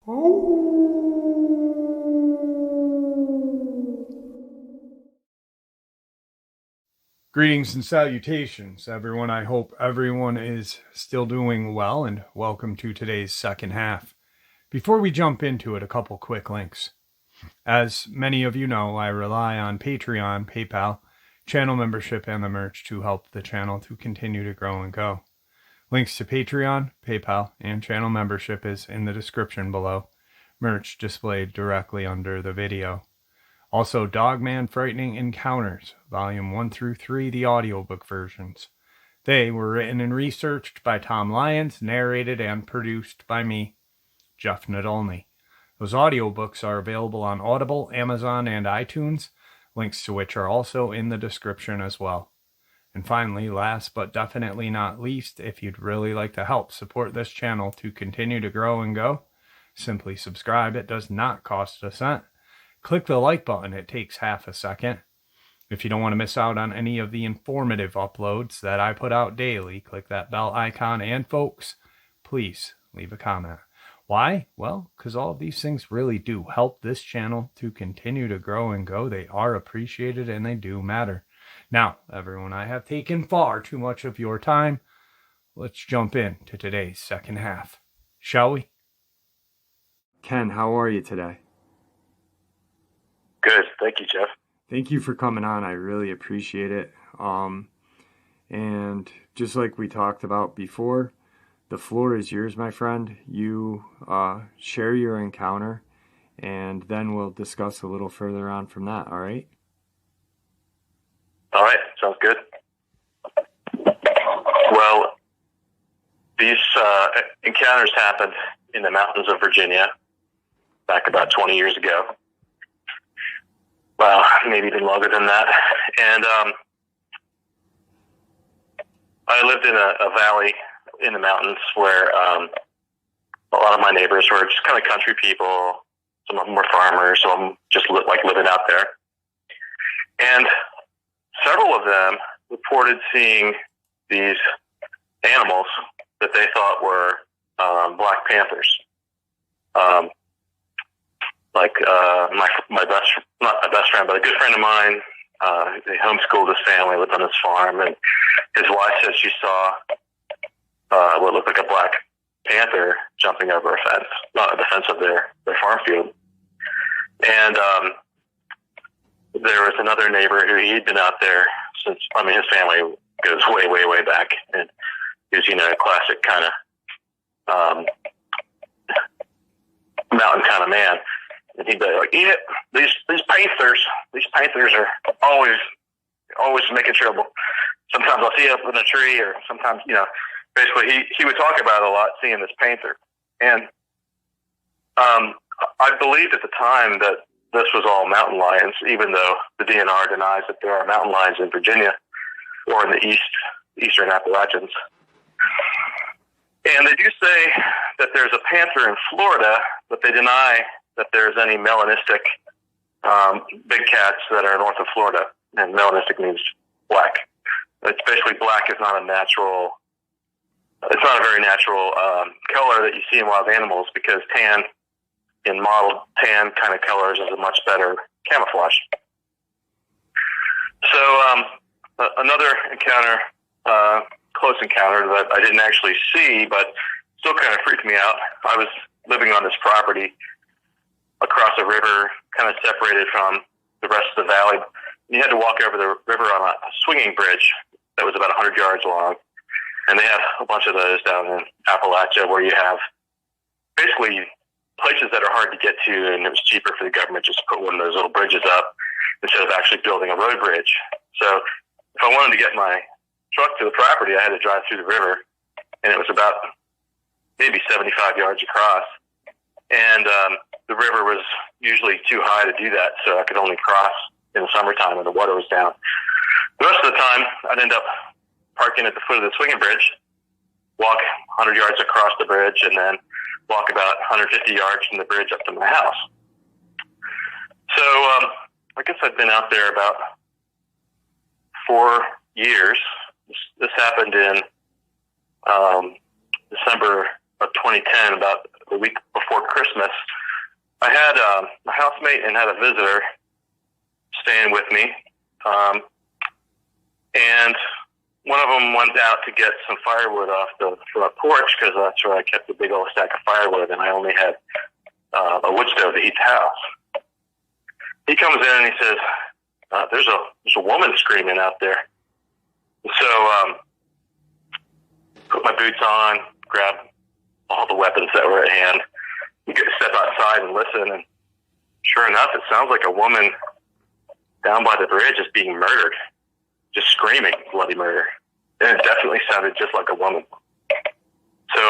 Greetings and salutations, everyone. I hope everyone is still doing well, and welcome to today's second half. Before we jump into it, a couple quick links. As many of you know, I rely on Patreon, PayPal, channel membership, and the merch to help the channel to continue to grow and go. Links to Patreon, PayPal, and channel membership is in the description below. Merch displayed directly under the video. Also, Dogman Frightening Encounters, Volume 1 through 3, the audiobook versions. They were written and researched by Tom Lyons, narrated and produced by me, Jeff Nadolny. Those audiobooks are available on Audible, Amazon, and iTunes, links to which are also in the description as well. And finally, last but definitely not least, if you'd really like to help support this channel to continue to grow and go, simply subscribe. It does not cost a cent. Click the like button. It takes half a second. If you don't want to miss out on any of the informative uploads that I put out daily, click that bell icon. And folks, please leave a comment. Why? Well, because all of these things really do help this channel to continue to grow and go. They are appreciated and they do matter. Now, everyone, I have taken far too much of your time. Let's jump into today's second half, shall we? Ken, how are you today? Good. Thank you, Jeff. Thank you for coming on. I really appreciate it. And just like we talked about before, the floor is yours, my friend. You share your encounter, and then we'll discuss a little further on from that, all right? All right. Sounds good. Well, these encounters happened in the mountains of Virginia back about 20 years ago. Well, maybe even longer than that. And I lived in a valley in the mountains where a lot of my neighbors were just kind of country people. Some of them were farmers, some of them just living out there. And several of them reported seeing these animals that they thought were black panthers. Not my best friend, but a good friend of mine. They homeschooled his family, lived on his farm, and his wife said she saw what looked like a black panther jumping over a fence, not the fence of their farm field. And there was another neighbor who he'd been out there since. I mean, his family goes way, way, way back, and he was, a classic kind of mountain kind of man. And he'd be like, "Yeah, these panthers are always making trouble. Sometimes I'll see it up in a tree, or sometimes, basically he would talk about it a lot, seeing this panther." And I believed at the time that this was all mountain lions, even though the DNR denies that there are mountain lions in Virginia or in the eastern Appalachians. And they do say that there's a panther in Florida, but they deny that there's any melanistic big cats that are north of Florida. And melanistic means black. It's basically black is not a natural, it's not a very natural color that you see in wild animals, because tan, in modeled tan kind of colors, is a much better camouflage. So another encounter, close encounter that I didn't actually see, but still kind of freaked me out. I was living on this property across a river, kind of separated from the rest of the valley. You had to walk over the river on a swinging bridge that was about 100 yards long. And they have a bunch of those down in Appalachia, where you have basically places that are hard to get to, and it was cheaper for the government just to put one of those little bridges up instead of actually building a road bridge. So if I wanted to get my truck to the property, I had to drive through the river, and it was about maybe 75 yards across. And the river was usually too high to do that, so I could only cross in the summertime when the water was down. The rest of the time, I'd end up parking at the foot of the swinging bridge, walk 100 yards across the bridge, and then walk about 150 yards from the bridge up to my house. So I guess I've been out there about 4 years. This happened in December of 2010, about the week before Christmas, I had a housemate and had a visitor staying with me. And one of them went out to get some firewood off the front porch because that's where I kept a big old stack of firewood, and I only had a wood stove to heat the house. He comes in and he says, there's a woman screaming out there. So put my boots on, grab all the weapons that were at hand, step outside and listen, and sure enough, it sounds like a woman down by the bridge is being murdered, just screaming bloody murder. And it definitely sounded just like a woman. So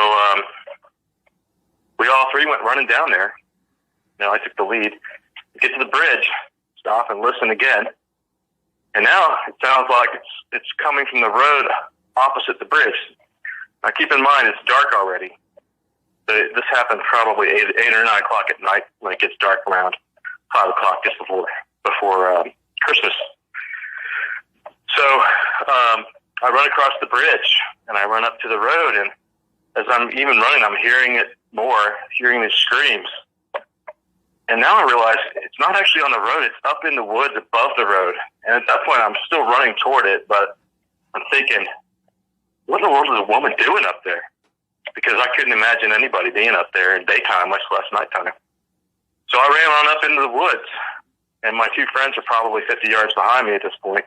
we all three went running down there. I took the lead. Get to the bridge, stop and listen again. And now it sounds like it's coming from the road opposite the bridge. Now keep in mind, it's dark already. This happened probably 8 or 9 o'clock at night when it gets dark around 5 o'clock just before Christmas. So I run across the bridge and I run up to the road, and as I'm even running, I'm hearing it more, hearing these screams. And now I realize it's not actually on the road, it's up in the woods above the road. And at that point I'm still running toward it, but I'm thinking, what in the world is a woman doing up there? Because I couldn't imagine anybody being up there in daytime, much less nighttime. So I ran on up into the woods, and my 2 friends are probably 50 yards behind me at this point.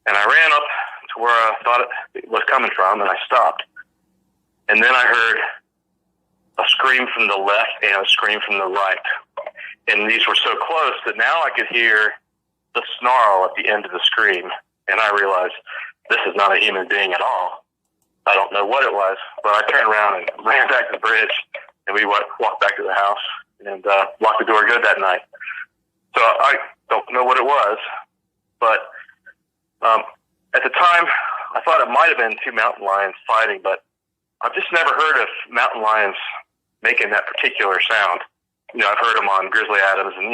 And I ran up to where I thought it was coming from, and I stopped. And then I heard a scream from the left and a scream from the right. And these were so close that now I could hear the snarl at the end of the scream. And I realized this is not a human being at all. I don't know what it was, but I turned around and ran back to the bridge, and we walked back to the house and locked the door good that night. So I don't know what it was, but at the time I thought it might have been 2 mountain lions fighting, but I've just never heard of mountain lions making that particular sound. I've heard them on Grizzly Adams, and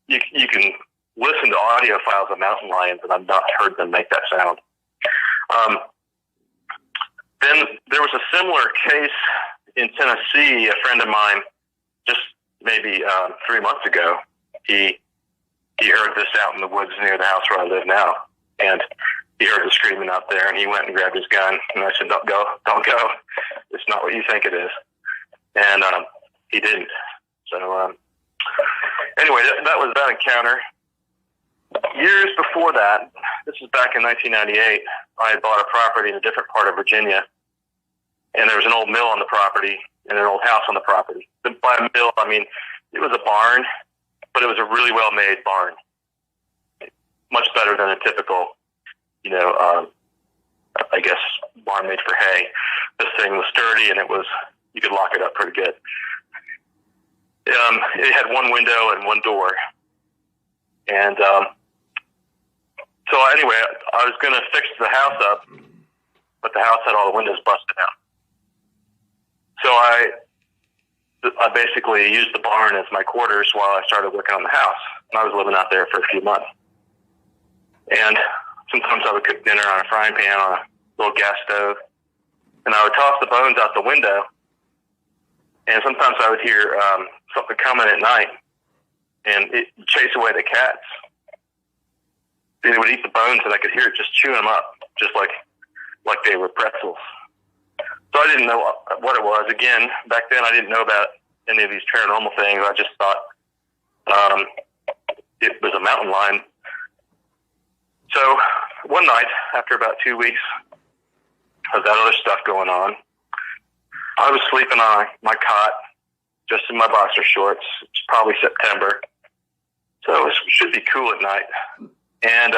you can listen to audio files of mountain lions, and I've not heard them make that sound. Then there was a similar case in Tennessee. A friend of mine, just maybe 3 months ago, he heard this out in the woods near the house where I live now, and he heard the screaming out there, and he went and grabbed his gun, and I said, don't go. It's not what you think it is. And he didn't. So anyway, that was that encounter. Years before that, this was back in 1998, I had bought a property in a different part of Virginia, and there was an old mill on the property and an old house on the property. By a mill, I mean, it was a barn, but it was a really well-made barn. Much better than a typical, I guess, barn made for hay. This thing was sturdy, and you could lock it up pretty good. It had 1 window and 1 door. And so anyway, I was going to fix the house up, but the house had all the windows busted out. So I basically used the barn as my quarters while I started working on the house. And I was living out there for a few months. And sometimes I would cook dinner on a frying pan on a little gas stove. And I would toss the bones out the window. And sometimes I would hear something coming at night, and it would chase away the cats. And it would eat the bones, and I could hear it just chewing them up, just like they were pretzels. So I didn't know what it was. Again, back then I didn't know about any of these paranormal things. I just thought it was a mountain lion. So one night, after about 2 weeks of that other stuff going on, I was sleeping on my cot, just in my boxer shorts. It's probably September, so it should be cool at night. And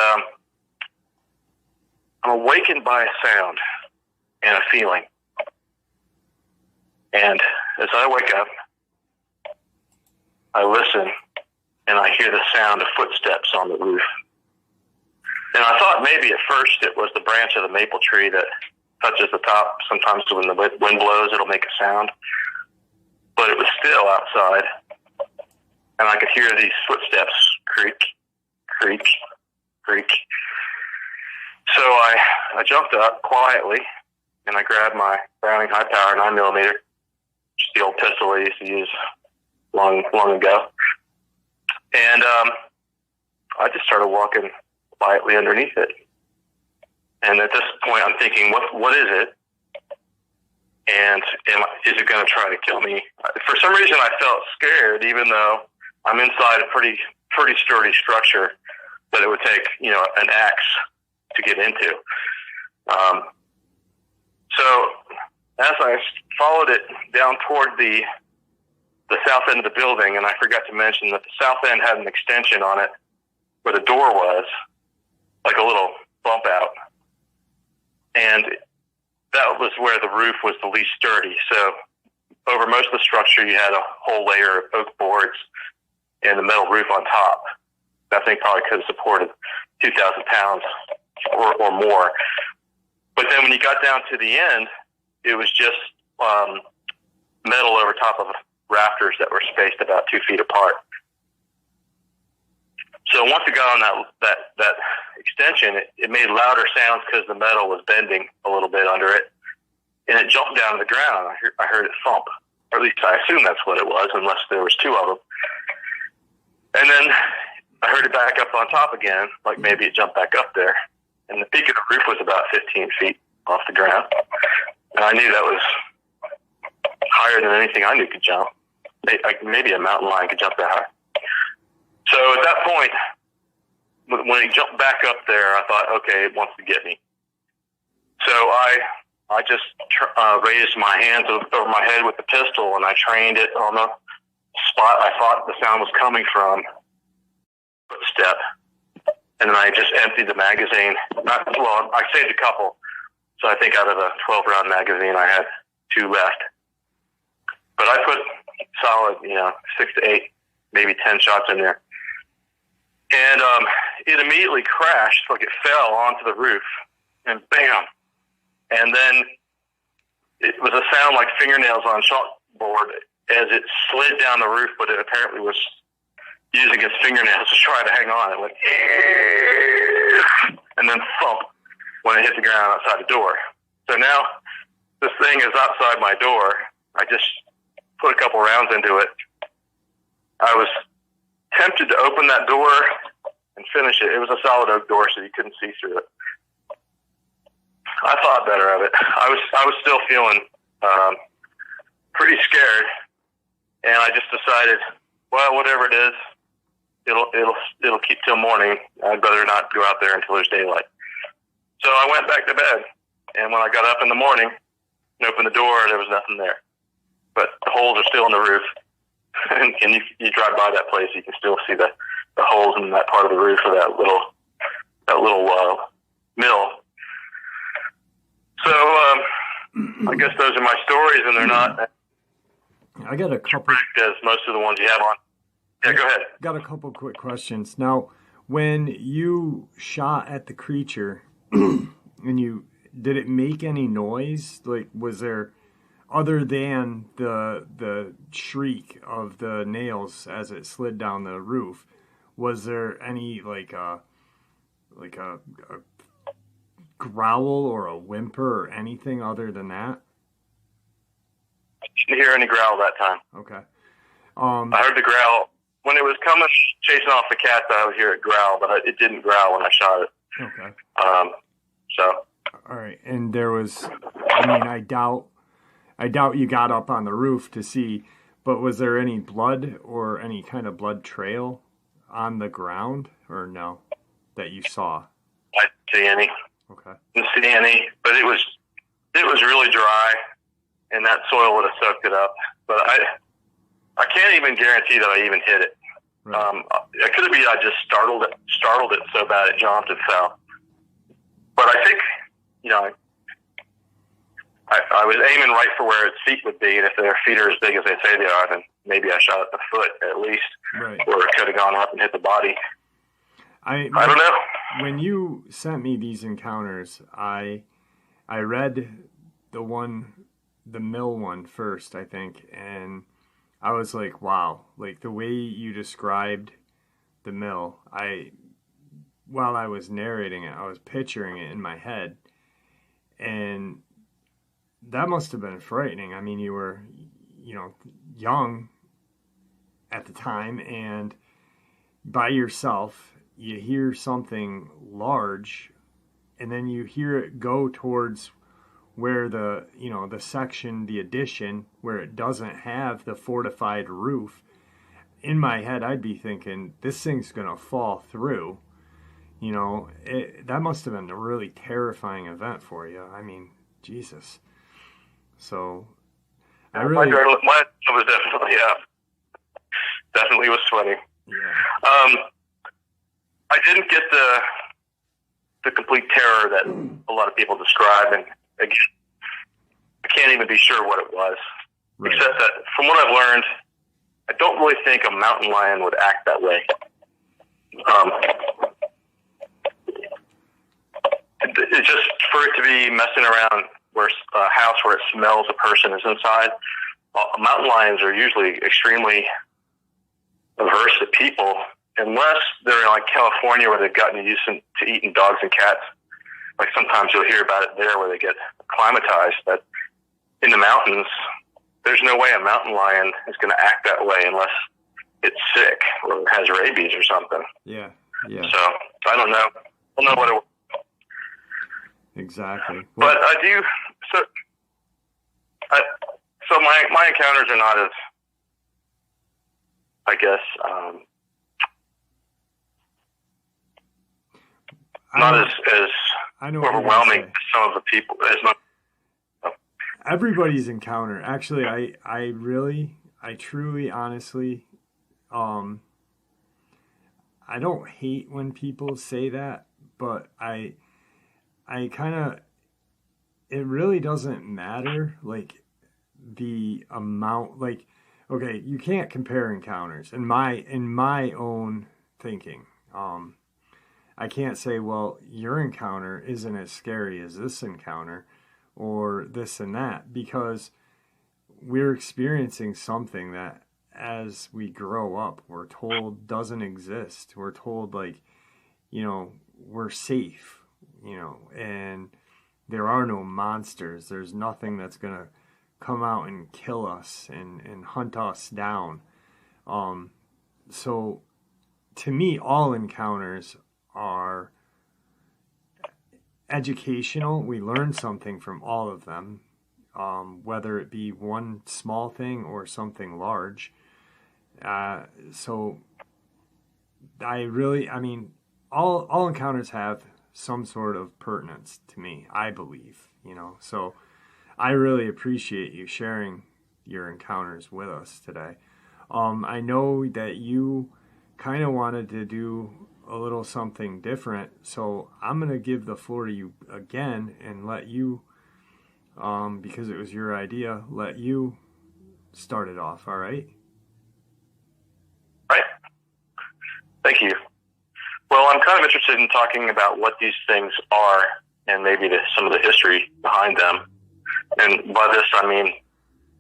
I'm awakened by a sound and a feeling. And as I wake up, I listen, and I hear the sound of footsteps on the roof. And I thought maybe at first it was the branch of the maple tree that touches the top. Sometimes when the wind blows, it'll make a sound. But it was still outside, and I could hear these footsteps creak, creak, creak. So I jumped up quietly, and I grabbed my Browning high-power 9mm, just the old pistol I used to use long ago. And I just started walking quietly underneath it. And at this point, I'm thinking, what is it? And is it going to try to kill me? For some reason, I felt scared, even though I'm inside a pretty sturdy structure that it would take, an axe to get into. So as I followed it down toward the south end of the building, and I forgot to mention that the south end had an extension on it where the door was, like a little bump out. And that was where the roof was the least sturdy. So over most of the structure, you had a whole layer of oak boards and the metal roof on top. That thing probably could have supported 2,000 pounds or more. But then when you got down to the end, it was just metal over top of rafters that were spaced about 2 feet apart. So once it got on that extension, it made louder sounds because the metal was bending a little bit under it, and it jumped down to the ground. I heard it thump, or at least I assume that's what it was, unless there was 2 of them. And then I heard it back up on top again, like maybe it jumped back up there. And the peak of the roof was about 15 feet off the ground. And I knew that was higher than anything I knew could jump. Maybe a mountain lion could jump that high. So at that point, when he jumped back up there, I thought, okay, it wants to get me. So I just raised my hands over my head with the pistol, and I trained it on the spot I thought the sound was coming from. Footstep. And then I just emptied the magazine. I saved a couple. So I think out of a 12-round magazine, I had 2 left. But I put solid, 6 to 8, maybe 10 shots in there. And it immediately crashed, like it fell onto the roof, and bam. And then it was a sound like fingernails on chalkboard as it slid down the roof, but it apparently was using its fingernails to try to hang on. It went, and then thump when it hit the ground outside the door. So now this thing is outside my door. I just put a couple rounds into it. I was tempted to open that door and finish it. It was a solid oak door, so you couldn't see through it. I thought better of it. I was still feeling pretty scared, and I just decided, well, whatever it is, it'll keep till morning. I'd better not go out there until there's daylight. So I went back to bed, and when I got up in the morning and opened the door, there was nothing there. But the holes are still in the roof, and you drive by that place, you can still see the holes in that part of the roof of that little mill. So I guess those are my stories, and they're not I got a couple as most of the ones you have on. Yeah, go ahead. Got a couple quick questions. Now, when you shot at the creature, and did it make any noise? Like, was there, other than the shriek of the nails as it slid down the roof, was there any like a growl or a whimper or anything other than that? I didn't hear any growl that time. Okay. I heard the growl when it was coming, chasing off the cats. I would hear it growl, but it didn't growl when I shot it. Okay. So. All right, and there was. I doubt you got up on the roof to see, but was there any blood or any kind of blood trail on the ground, or no, that you saw? I didn't see any. Okay. Didn't see any, but it was really dry, and that soil would have soaked it up. But I can't even guarantee that I even hit it. Right. It could be I just startled it so bad it jumped and fell. But I think, I was aiming right for where its feet would be, and if their feet are as big as they say they are, then maybe I shot at the foot at least, right. Or it could have gone up and hit the body. I don't know. When you sent me these encounters, I read the mill one first, I think, and I was like, wow, like the way you described the mill, while I was narrating it, I was picturing it in my head, and that must have been frightening. I mean, you were young at the time, and by yourself, you hear something large, and then you hear it go towards where the section, the addition, where it doesn't have the fortified roof. In my head, I'd be thinking, this thing's going to fall through. That must have been a really terrifying event for you. I mean, Jesus. So, my was definitely was sweating. Yeah. I didn't get the complete terror that a lot of people describe, and again, I can't even be sure what it was. Right. Except that, from what I've learned, I don't really think a mountain lion would act that way. It's just for it to be messing around where a house where it smells a person is inside. Mountain lions are usually extremely averse to people, unless they're in like California where they've gotten used to eating dogs and cats. Like sometimes you'll hear about it there where they get acclimatized. But in the mountains, there's no way a mountain lion is going to act that way unless it's sick or has rabies or something. Yeah. So I don't know. I don't know what it was. Exactly. Well, but I do. So my encounters are not as, I guess, not as overwhelming as some of the people. Everybody's encounter. Actually, I truly, honestly, I don't hate when people say that, but I kind of, it really doesn't matter, like, the amount, like, okay, you can't compare encounters in my own thinking. I can't say, well, your encounter isn't as scary as this encounter or this and that, because we're experiencing something that as we grow up, we're told doesn't exist. We're told, like, we're safe, and there are no monsters. There's nothing that's going to come out and kill us and hunt us down. So to me, all encounters are educational. We learn something from all of them, whether it be one small thing or something large. So all encounters have some sort of pertinence to me, I believe, so I really appreciate you sharing your encounters with us today. I know that you kind of wanted to do a little something different, so I'm going to give the floor to you again and let you, because it was your idea, let you start it off, all right? Right. Thank you. Well, I'm kind of interested in talking about what these things are and maybe some of the history behind them. And by this,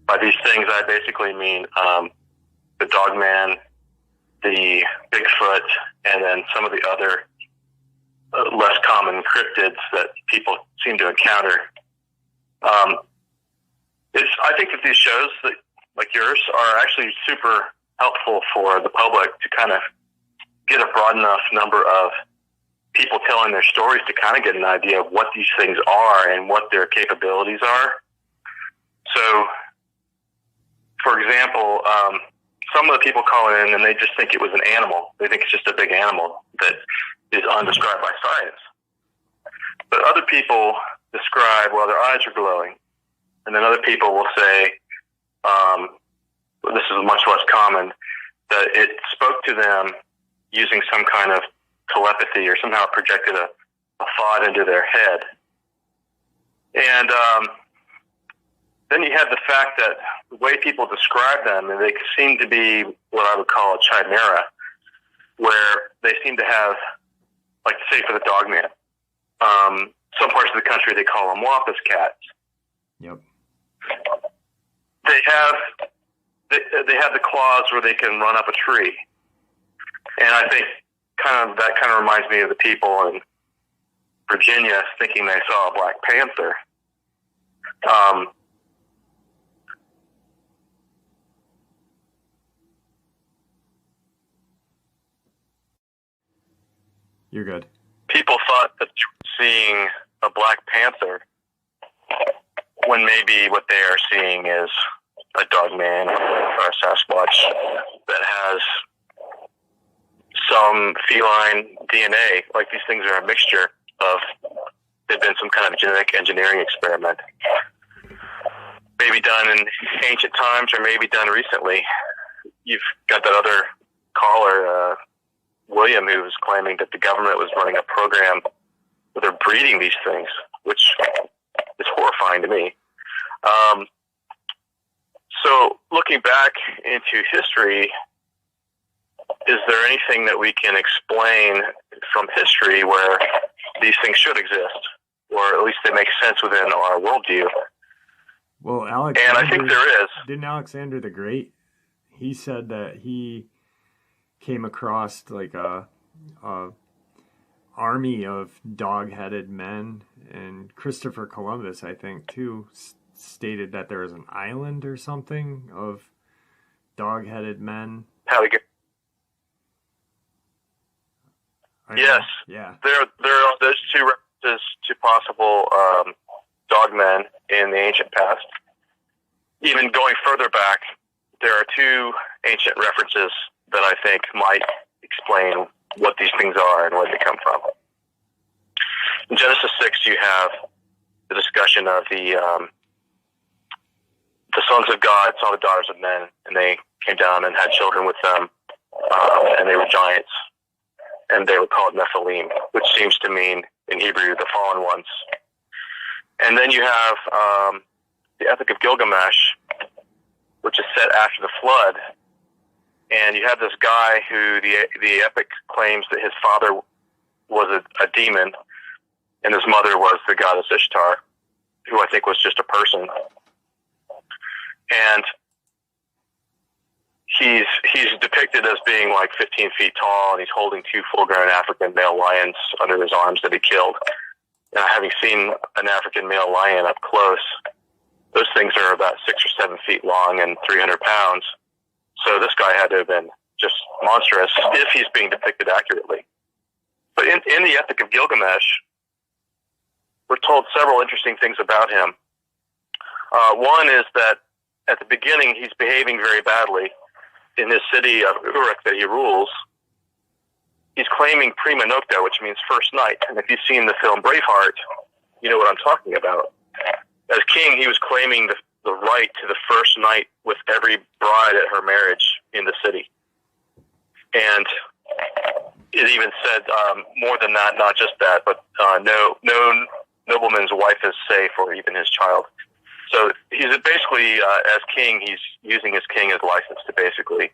by these things, I basically mean the Dogman, the Bigfoot, and then some of the other less common cryptids that people seem to encounter. I think that these shows, like yours, are actually super helpful for the public to kind of get a broad enough number of people telling their stories to kind of get an idea of what these things are and what their capabilities are. So, for example, some of the people call in and they just think it was an animal. They think it's just a big animal that is undescribed by science. But other people describe, well, their eyes are glowing. And then other people will say, this is much less common, that it spoke to them using some kind of telepathy or somehow projected a thought into their head. And then you have the fact that the way people describe them, and they seem to be what I would call a chimera, where they seem to have, like, say for the Dogman, some parts of the country they call them wampus cats. Yep. They have the claws where they can run up a tree. And I think that kind of reminds me of the people in Virginia thinking they saw a Black Panther. You're good. People thought that they were seeing a Black Panther when maybe what they are seeing is a Dogman or a Sasquatch that has some feline DNA. Like, these things are a mixture of, they've been some kind of genetic engineering experiment. Maybe done in ancient times or maybe done recently. You've got that other caller, William, who was claiming that the government was running a program where they're breeding these things, which is horrifying to me. So looking back into history, is there anything that we can explain from history where these things should exist, or at least they make sense within our worldview? Well, and I think there is. Didn't Alexander the Great, he said that he came across like a army of dog-headed men, and Christopher Columbus, I think, too, stated that there was an island or something of dog-headed men. How to get? Yes. Yeah. There are those two references to possible dogmen in the ancient past. Even going further back, there are two ancient references that I think might explain what these things are and where they come from. In Genesis 6, you have the discussion of the sons of God saw the daughters of men, and they came down and had children with them, and they were giants, and they were called Nephilim, which seems to mean, in Hebrew, the fallen ones. And then you have the Epic of Gilgamesh, which is set after the flood, and you have this guy who the epic claims that his father was a demon, and his mother was the goddess Ishtar, who I think was just a person. And he's depicted as being like 15 feet tall, and he's holding two full-grown African male lions under his arms that he killed. And having seen an African male lion up close, those things are about 6 or 7 feet long and 300 pounds. So this guy had to have been just monstrous if he's being depicted accurately. But in the Epic of Gilgamesh, we're told several interesting things about him. One is that at the beginning, he's behaving very badly in his city of Uruk that he rules. He's claiming prima nocta, which means first night. And if you've seen the film Braveheart, you know what I'm talking about. As king, he was claiming the right to the first night with every bride at her marriage in the city. And it even said more than that, not just that, but no nobleman's wife is safe, or even his child. So he's basically, as king, he's using his king as license to basically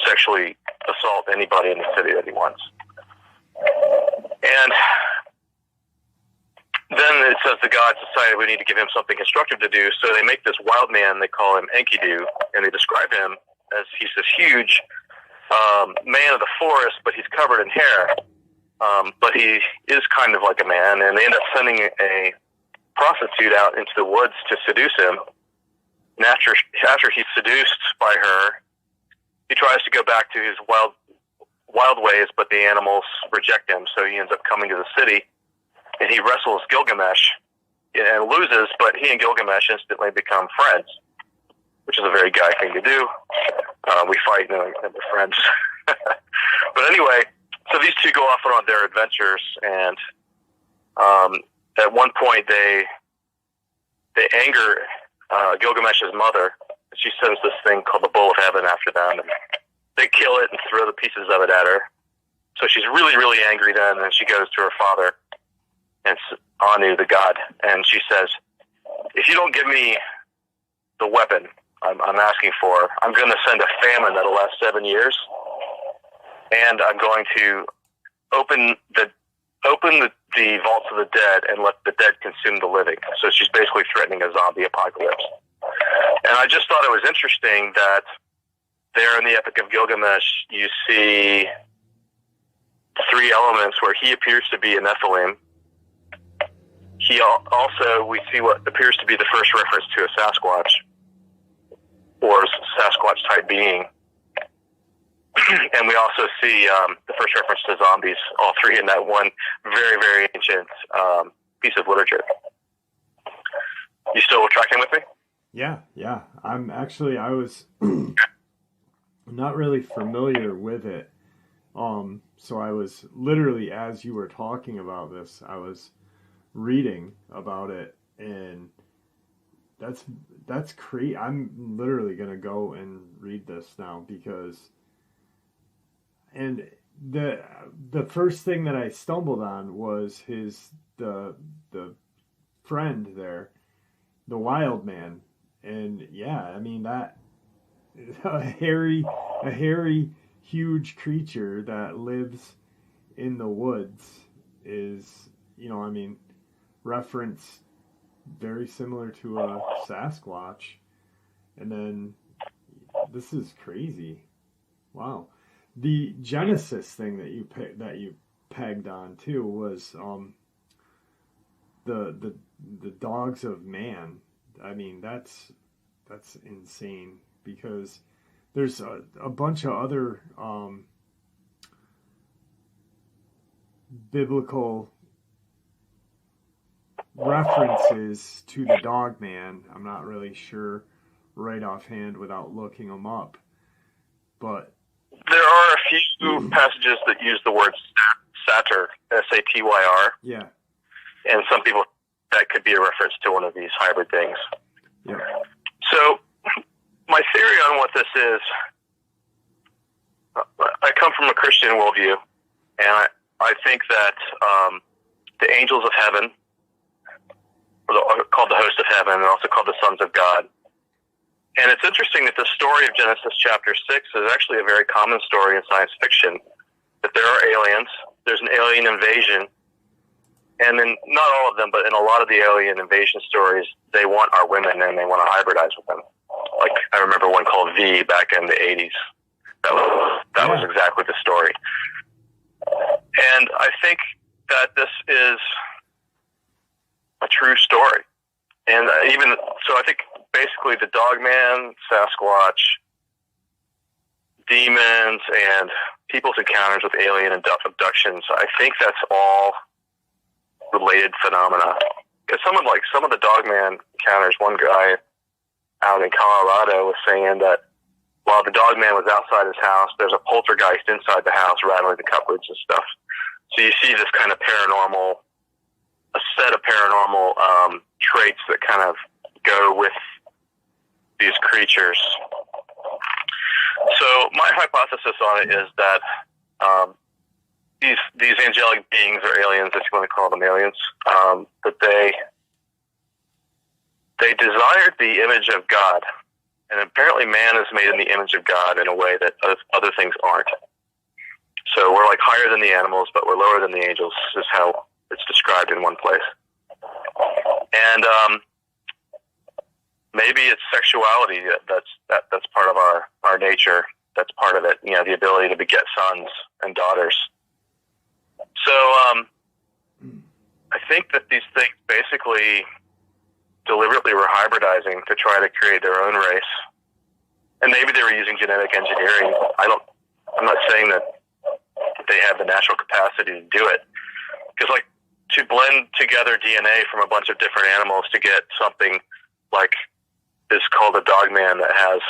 sexually assault anybody in the city that he wants. And then it says the gods decided we need to give him something constructive to do, so they make this wild man, they call him Enkidu, and they describe him as he's this huge man of the forest, but he's covered in hair. But he is kind of like a man, and they end up sending a prostitute out into the woods to seduce him. And after he's seduced by her, he tries to go back to his wild ways, but the animals reject him, so he ends up coming to the city, and he wrestles Gilgamesh and loses, but he and Gilgamesh instantly become friends, which is a very guy thing to do. We fight and we're friends. But anyway, so these two go off on their adventures, and at one point they anger Gilgamesh's mother. She sends this thing called the Bull of Heaven after them, and they kill it and throw the pieces of it at her. So she's really, really angry then, and she goes to her father, and Anu, the god, and she says, if you don't give me the weapon I'm asking for, I'm going to send a famine that'll last 7 years, and I'm going to open the vaults of the dead and let the dead consume the living. So she's basically threatening a zombie apocalypse. And I just thought it was interesting that there in the Epic of Gilgamesh, you see three elements where he appears to be a Nephilim. We see what appears to be the first reference to a Sasquatch, or Sasquatch-type being. And we also see the first reference to zombies, all three in that one very, very ancient piece of literature. You still tracking with me? Yeah. I was not really familiar with it. So I was literally, as you were talking about this, I was reading about it, and that's crazy. I'm literally gonna go and read this now and the first thing that I stumbled on was the friend there, the wild man, and yeah, I mean that a hairy, huge creature that lives in the woods is, I mean, reference very similar to a Sasquatch. And then this is crazy. Wow. The Genesis thing that you pegged on too was the dogs of man. I mean, that's insane, because there's a bunch of other biblical references to the Dogman. I'm not really sure right offhand without looking them up, but there are a few passages that use the word satyr, Satyr. Yeah. And some people, that could be a reference to one of these hybrid things. Yeah. So my theory on what this is, I come from a Christian worldview, and I think that the angels of heaven, called the host of heaven, and also called the sons of God. And it's interesting that the story of Genesis chapter 6 is actually a very common story in science fiction, that there are aliens, there's an alien invasion, and then not all of them, but in a lot of the alien invasion stories, they want our women and they want to hybridize with them. Like, I remember one called V back in the 80s. That was exactly the story. And I think that this is a true story. And even so, I think basically the Dogman, Sasquatch, demons, and people's encounters with alien abductions, I think that's all related phenomena. Because some of the Dogman encounters, one guy out in Colorado was saying that while the Dogman was outside his house, there's a poltergeist inside the house rattling the cupboards and stuff. So you see this kind of a set of paranormal traits that kind of go with these creatures. So my hypothesis on it is that these angelic beings, or aliens, if you want to call them aliens, that they desired the image of God, and apparently man is made in the image of God in a way that other things aren't. So we're like higher than the animals, but we're lower than the angels, is how it's described in one place. And maybe it's sexuality that's part of our nature. That's part of it. The ability to beget sons and daughters. So I think that these things basically deliberately were hybridizing to try to create their own race. And maybe they were using genetic engineering. I'm not saying that they have the natural capacity to do it. Because, like, to blend together DNA from a bunch of different animals to get something like is called a Dogman that has,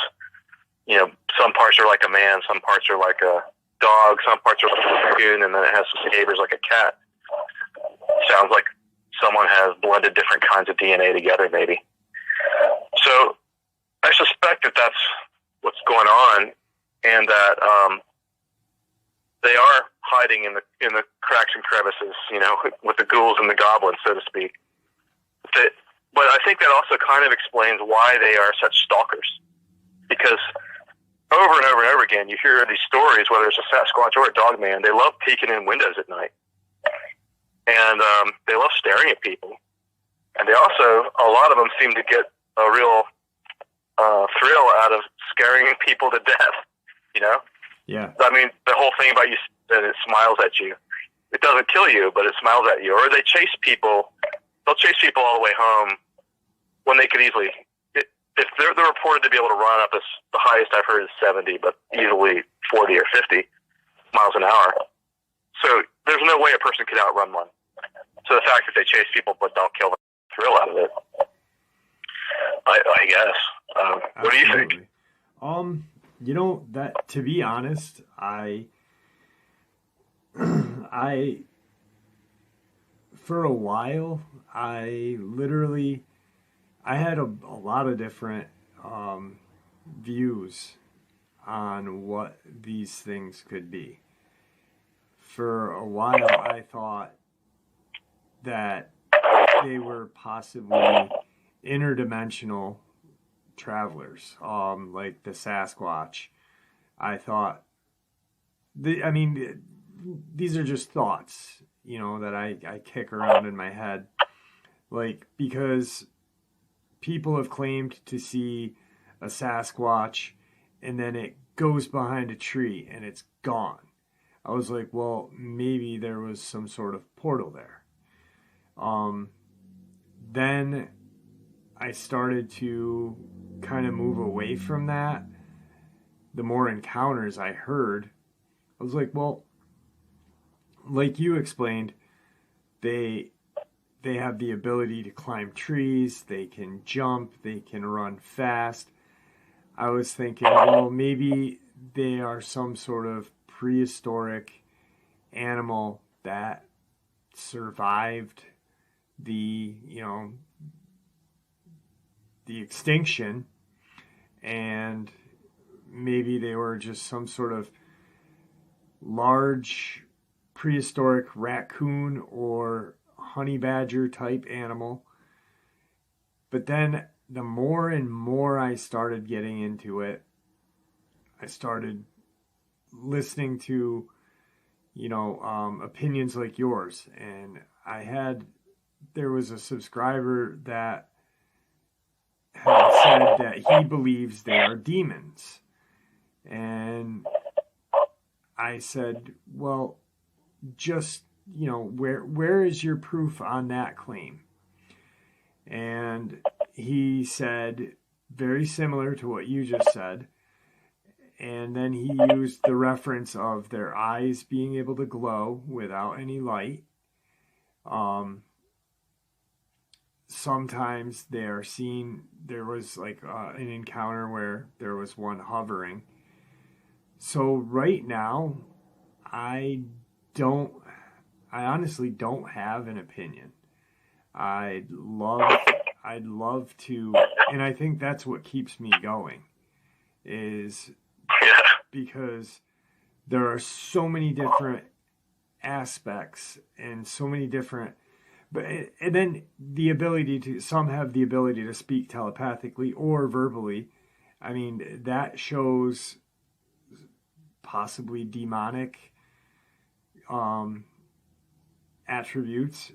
some parts are like a man, some parts are like a dog, some parts are like a raccoon, and then it has some behaviors like a cat. Sounds like someone has blended different kinds of DNA together, maybe. So I suspect that that's what's going on, and that they are hiding in the cracks and crevices, with the ghouls and the goblins, so to speak. But I think that also kind of explains why they are such stalkers, because over and over and over again, you hear these stories, whether it's a Sasquatch or a Dogman, they love peeking in windows at night. And they love staring at people. And they also, a lot of them seem to get a real thrill out of scaring people to death, Yeah. I mean, the whole thing about you, that it smiles at you. It doesn't kill you, but it smiles at you. Or they chase people. They'll chase people all the way home when they could easily. If they're reported to be able to run up as the highest I've heard is 70, but easily 40 or 50 miles an hour. So there's no way a person could outrun one. So the fact that they chase people but don't kill them, thrill out of it, I guess. What do you think? That, to be honest, I for a while, I had a lot of different views on what these things could be. For a while, I thought that they were possibly interdimensional travelers, like the Sasquatch. I thought, these are just thoughts, that I kick around in my head. Like, because people have claimed to see a Sasquatch and then it goes behind a tree and it's gone. I was like, well, maybe there was some sort of portal there. Then I started to kind of move away from that. The more encounters I heard, I was like, well, like you explained, they have the ability to climb trees, they can jump, they can run fast. I was thinking, well, maybe they are some sort of prehistoric animal that survived the extinction, and maybe they were just some sort of large prehistoric raccoon or honey badger type animal. But then the more and more I started getting into it, I started listening to opinions like yours, and there was a subscriber that had said that he believes they are demons. And I said, well, just, where is your proof on that claim? And he said, very similar to what you just said. And then he used the reference of their eyes being able to glow without any light. Sometimes they are seen, there was like an encounter where there was one hovering. So right now, I honestly don't have an opinion. I'd love to, and I think that's what keeps me going, is because there are so many different aspects and so many different, and then the ability to, some have the ability to speak telepathically or verbally. I mean, that shows possibly demonic attributes.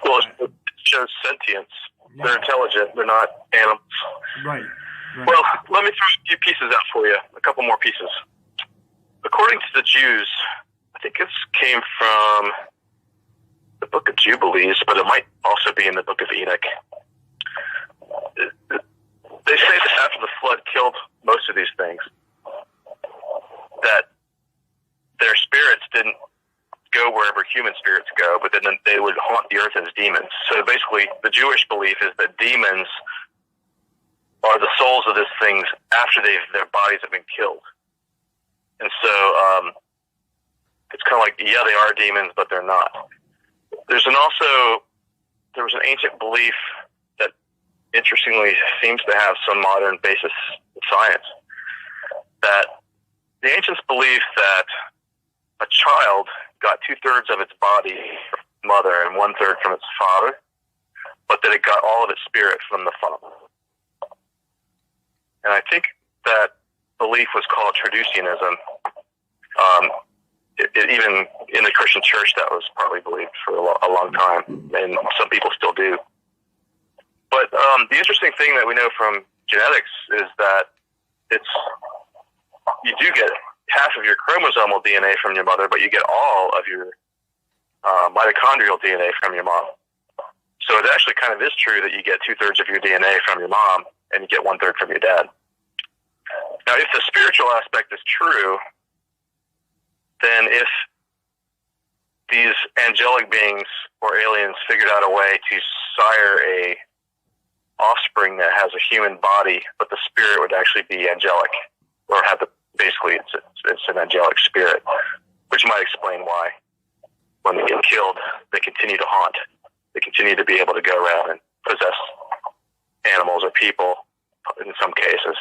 Well, it shows sentience. Yeah. They're intelligent. They're not animals. Right. Well, let me throw a few pieces out for you. A couple more pieces. According to the Jews, I think this came from the Book of Jubilees, but it might also be in the Book of Enoch. They say that after the flood killed most of these things, that their spirits didn't go wherever human spirits go, but then they would haunt the earth as demons. So basically, the Jewish belief is that demons are the souls of these things after their bodies have been killed. And so it's kind of like, yeah, they are demons, but they're not. There was an ancient belief that, interestingly, seems to have some modern basis in science, that the ancients believed that a child got 2/3 of its body from its mother and 1/3 from its father, but that it got all of its spirit from the father. And I think that belief was called Transhumanism. Even in the Christian church, that was partly believed for a long time, and some people still do. But the interesting thing that we know from genetics is that you do get half of your chromosomal DNA from your mother, but you get all of your mitochondrial DNA from your mom. So it actually kind of is true that you get 2/3 of your DNA from your mom and you get 1/3 from your dad. Now, if the spiritual aspect is true, then if these angelic beings or aliens figured out a way to sire a offspring that has a human body, but the spirit would actually be angelic, or have basically it's an angelic spirit, which might explain why when they get killed, they continue to haunt. They continue to be able to go around and possess animals or people in some cases.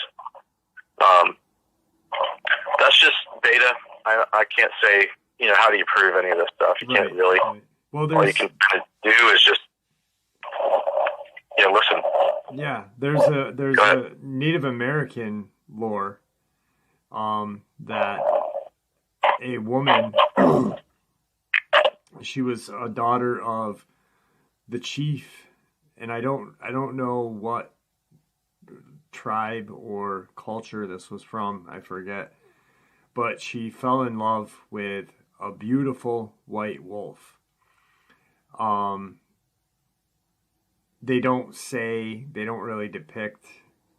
That's just data. I can't say, how do you prove any of this stuff? You can't really. Right. Well, all you can kind of do is just, listen. Yeah, there's a Native American lore that a woman, she was a daughter of the chief, and I don't know what tribe or culture this was from, I forget, but she fell in love with a beautiful white wolf. They don't really depict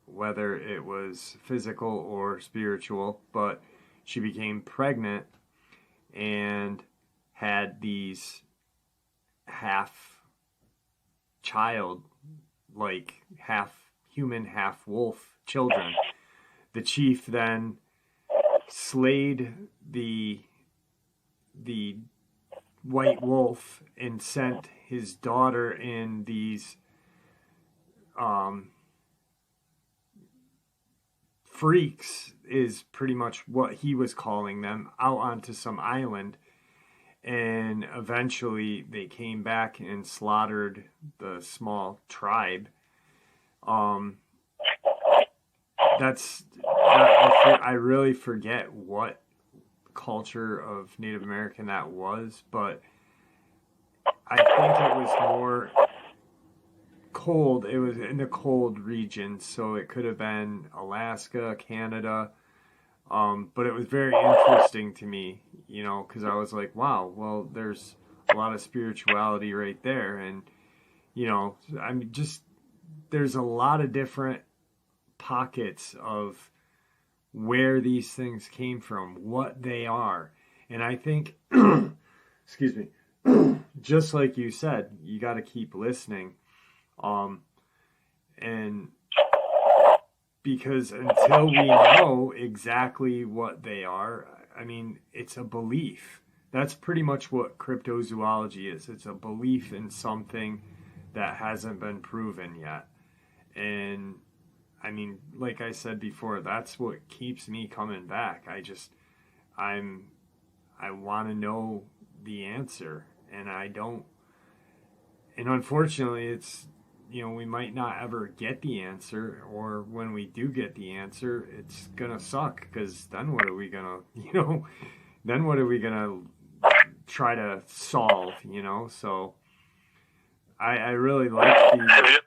whether it was physical or spiritual, but she became pregnant and had these half child, like half human, half wolf children. The chief then slayed the white wolf and sent his daughter in these freaks, is pretty much what he was calling them, out onto some island, and eventually they came back and slaughtered the small tribe. I really forget what culture of Native American that was, but I think it was more cold. It was in the cold region, so it could have been Alaska, Canada. But it was very interesting to me, because I was like, wow, well, there's a lot of spirituality right there. And, there's a lot of different pockets of where these things came from, what they are. And I think, excuse me, just like you said, you got to keep listening. And because until we know exactly what they are, it's a belief. That's pretty much what cryptozoology is. It's a belief in something that hasn't been proven yet. And like I said before, that's what keeps me coming back. I want to know the answer, and I don't. And unfortunately, it's, we might not ever get the answer, or when we do get the answer, it's gonna suck, because then what are we gonna, try to solve, So I really like the.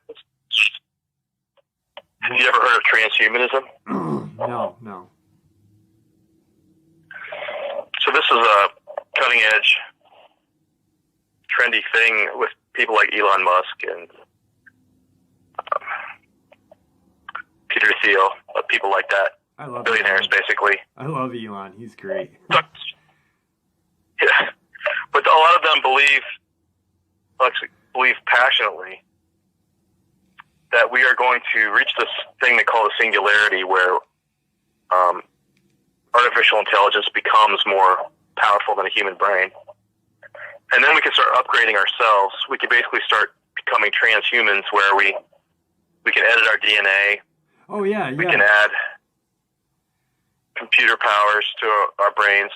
Have you ever heard of transhumanism? No. So this is a cutting edge, trendy thing with people like Elon Musk and Peter Thiel, people like that. I love billionaires, Elon. basically. I love Elon. He's great. Yeah, but a lot of them believe passionately that we are going to reach this thing they call the singularity, where artificial intelligence becomes more powerful than a human brain. And then we can start upgrading ourselves. We can basically start becoming transhumans, where we can edit our DNA. Oh, yeah. We can add computer powers to our brains.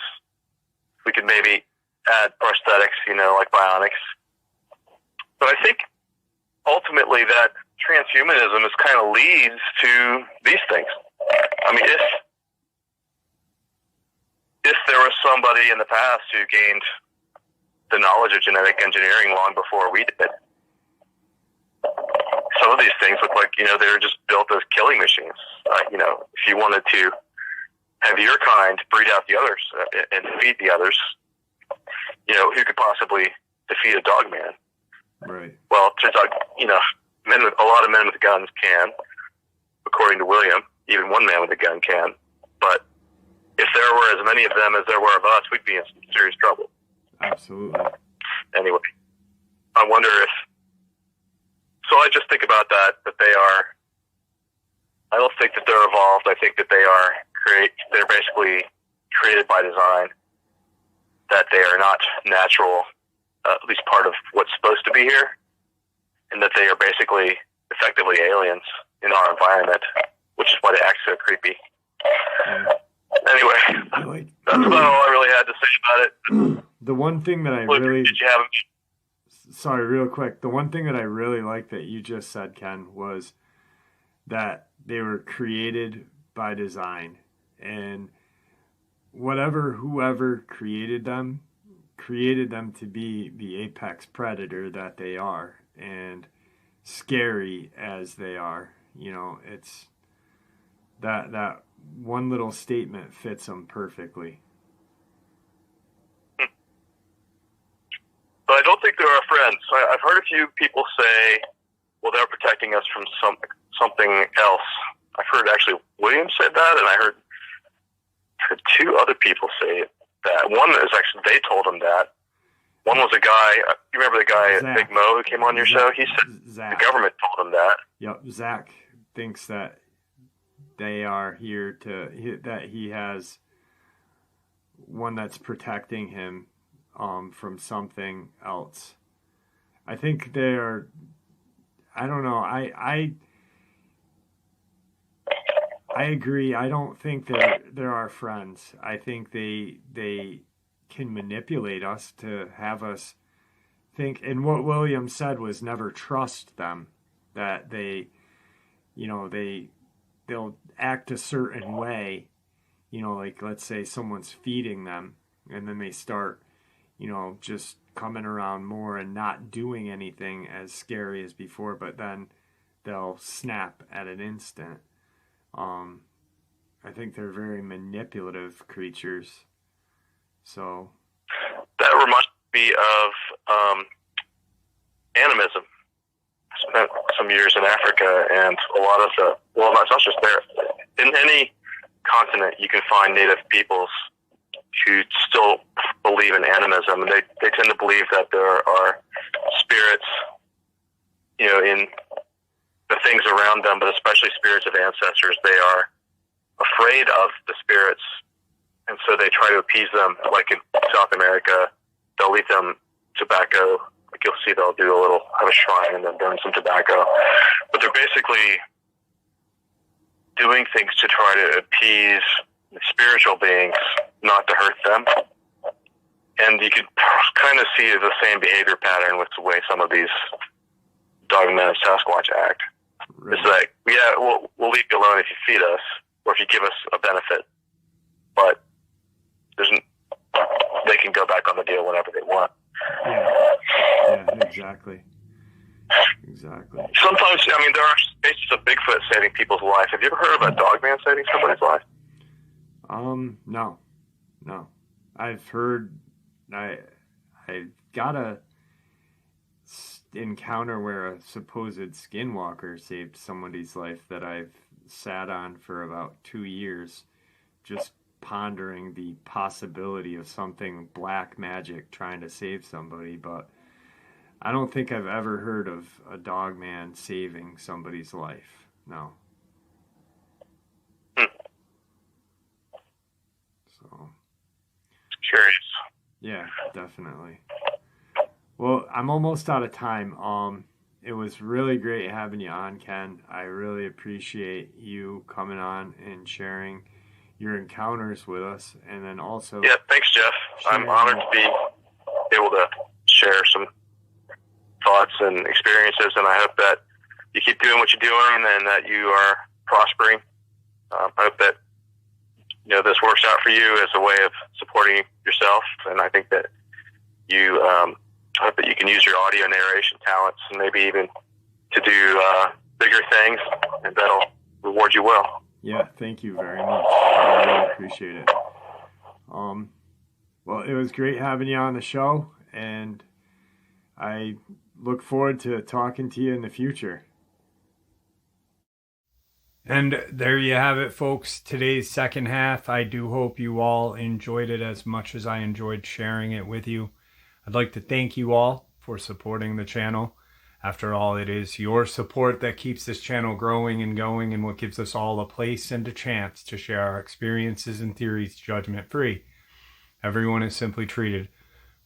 We can maybe add prosthetics, like bionics. But I think ultimately that transhumanism kind of leads to these things. If there was somebody in the past who gained the knowledge of genetic engineering long before we did, some of these things look like, they were just built as killing machines. If you wanted to have your kind breed out the others and defeat the others, who could possibly defeat a Dogman? Right. Well, it turns out, a lot of men with guns can, according to William. Even one man with a gun can. But if there were as many of them as there were of us, we'd be in some serious trouble. Absolutely. Anyway, I wonder if. So I just think about that they are. I don't think that they're evolved. I think that they're basically created by design. That they are not natural, at least part of what's supposed to be here, and that they are basically effectively aliens in our environment, which is why they act so creepy. Yeah. Anyway, that's about all I really had to say about it. The one thing that I Did you have? Sorry, real quick. The one thing that I really like that you just said, Ken, was that they were created by design, and whoever created them to be the apex predator that they are, and scary as they are. It's that one little statement fits them perfectly. But I don't think they're our friends. I've heard a few people say, well, they're protecting us from something else. I've heard actually William said that, and I heard two other people say that. One is actually, they told him that. One was a guy, you remember the guy, Zach. Big Mo, who came on your show? He said Zach. The government told him that. Yep, Zach thinks that they are here that he has one that's protecting him from something else. I think they're, I don't know, I agree. I don't think they're our friends. I think they can manipulate us to have us think, and what William said was never trust them, that they'll act a certain way, like let's say someone's feeding them and then they start, just coming around more and not doing anything as scary as before, but then they'll snap at an instant. I think they're very manipulative creatures. So that reminds me of animism. I spent some years in Africa, and a lot of it's not just there. In any continent, you can find native peoples who still believe in animism, and they tend to believe that there are spirits, in the things around them, but especially spirits of ancestors. They are afraid of the spirits, and so they try to appease them. Like in South America, they'll leave them tobacco. Like you'll see, they'll have a shrine and then burn some tobacco. But they're basically doing things to try to appease the spiritual beings, not to hurt them. And you could kind of see the same behavior pattern with the way some of these Dogman and Sasquatch act. Right. It's like, we'll leave you alone if you feed us, or if you give us a benefit. But they can go back on the deal whenever they want. Yeah, exactly. Sometimes, there are cases of Bigfoot saving people's life. Have you ever heard of a Dogman saving somebody's life? No. I've heard, I got a encounter where a supposed skinwalker saved somebody's life that I've sat on for about 2 years, just pondering the possibility of something black magic trying to save somebody, but I don't think I've ever heard of a Dogman saving somebody's life. No. So. Curious. Yeah, definitely. Well, I'm almost out of time. It was really great having you on, Ken. I really appreciate you coming on and sharing your encounters with us, and then also... Yeah, thanks, Jeff. I'm honored to be able to share some thoughts and experiences, and I hope that you keep doing what you're doing and that you are prospering. I hope that this works out for you as a way of supporting yourself, and I think that you I hope that you can use your audio narration talents and maybe even to do bigger things, and that'll reward you well. Yeah, thank you very much. I really appreciate it. Well, it was great having you on the show, and I look forward to talking to you in the future. And there you have it, folks. Today's second half. I do hope you all enjoyed it as much as I enjoyed sharing it with you. I'd like to thank you all for supporting the channel. After all, it is your support that keeps this channel growing and going, and what gives us all a place and a chance to share our experiences and theories judgment-free. Everyone is simply treated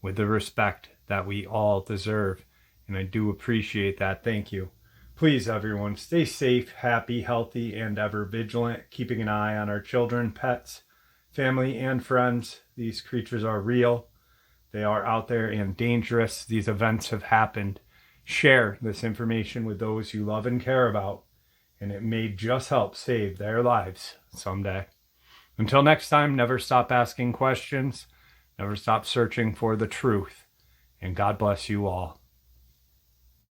with the respect that we all deserve, and I do appreciate that. Thank you. Please, everyone, stay safe, happy, healthy, and ever vigilant, keeping an eye on our children, pets, family, and friends. These creatures are real. They are out there and dangerous. These events have happened. Share this information with those you love and care about, and it may just help save their lives someday. Until next time, never stop asking questions, never stop searching for the truth, and God bless you all.